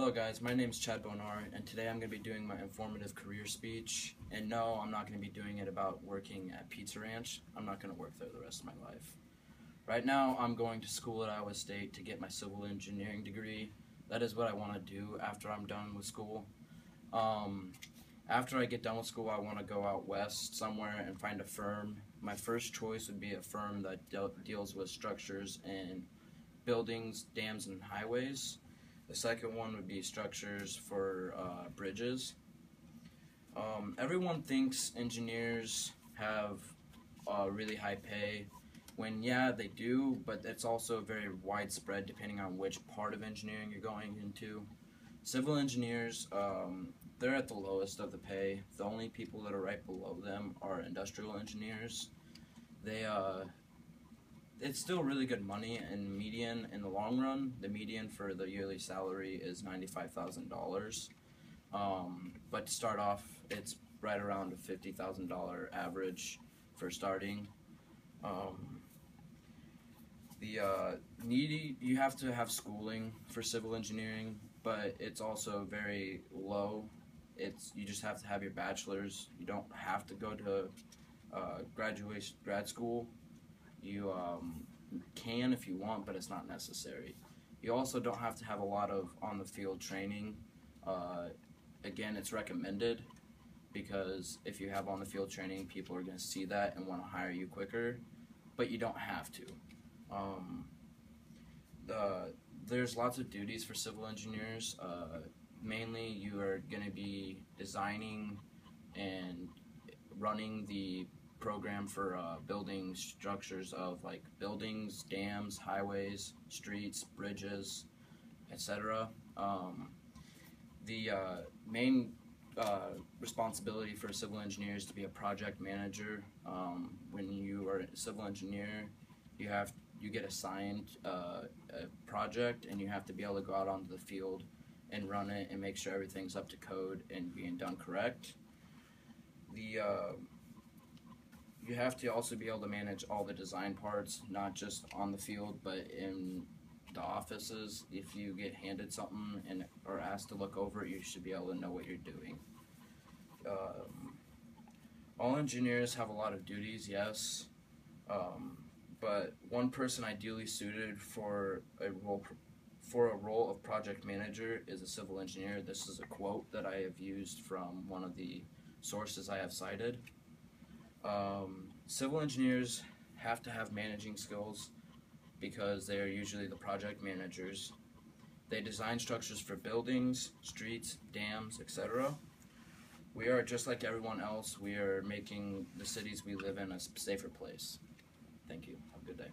Hello guys, my name is Chad Bonar, and today I'm going to be doing my informative career speech. And no, I'm not going to be doing it about working at Pizza Ranch. I'm not going to work there the rest of my life. Right now, I'm going to school at Iowa State to get my civil engineering degree. That is what I want to do after I'm done with school. After I get done with school, I want to go out west somewhere and find a firm. My first choice would be a firm that deals with structures and buildings, dams, and highways. The second one would be structures for bridges. Everyone thinks engineers have really high pay, when yeah, they do, but it's also very widespread depending on which part of engineering you're going into. Civil engineers, they're at the lowest of the pay. The only people that are right below them are industrial engineers. It's still really good money, and median in the long run, the median for the yearly salary is $95,000. But to start off, it's right around a $50,000 average for starting. You have to have schooling for civil engineering, but it's also very low. You just have to have your bachelor's. You don't have to go to grad school. You can if you want, but it's not necessary. You also don't have to have a lot of on-the-field training. Again, it's recommended, because if you have on-the-field training, people are going to see that and want to hire you quicker, but you don't have to. There's lots of duties for civil engineers. Mainly, you are going to be designing and running the program for building structures of like buildings, dams, highways, streets, bridges, etc. The main responsibility for a civil engineer is to be a project manager. When you are a civil engineer, you get assigned a project, and you have to be able to go out onto the field and run it and make sure everything's up to code and being done correct. You have to also be able to manage all the design parts, not just on the field, but in the offices. If you get handed something and are asked to look over it, you should be able to know what you're doing. All engineers have a lot of duties, yes, but one person ideally suited for a role of project manager is a civil engineer. This is a quote that I have used from one of the sources I have cited. Civil engineers have to have managing skills because they are usually the project managers. They design structures for buildings, streets, dams, etc. We are just like everyone else. We are making the cities we live in a safer place. Thank you. Have a good day.